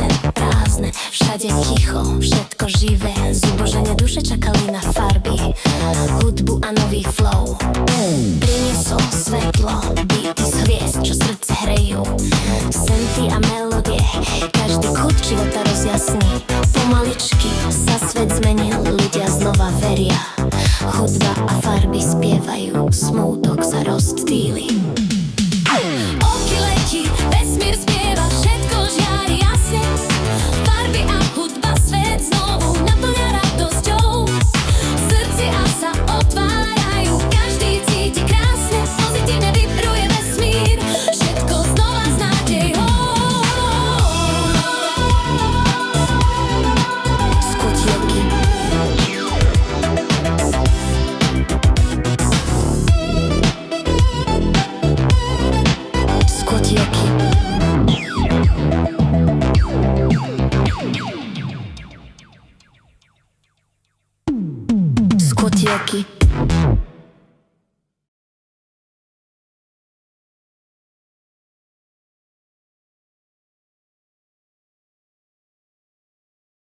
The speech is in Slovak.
len prázdne. Všade ticho, všetko živé. Zuboženie duše čakali na farby, hudbu a nový flow. Priniesol svetlo, beaty z hviezd, čo srdce hrejú. Senty a melodie, každý kút života rozjasní. Pomaličky sa svet zmenil, ľudia znova veria. Hudba a farby spievajú, smútok sa rozptýli. Oky letí, vesmír spieva, všetko žiari jasne. Farby a hudba svet znovu naplňa radosťou. Srdcia sa otvárajú, každý cíti krásne. Pozitívne vibruje vesmír, všetko znova s nádejou. Skutioky. Skutioky.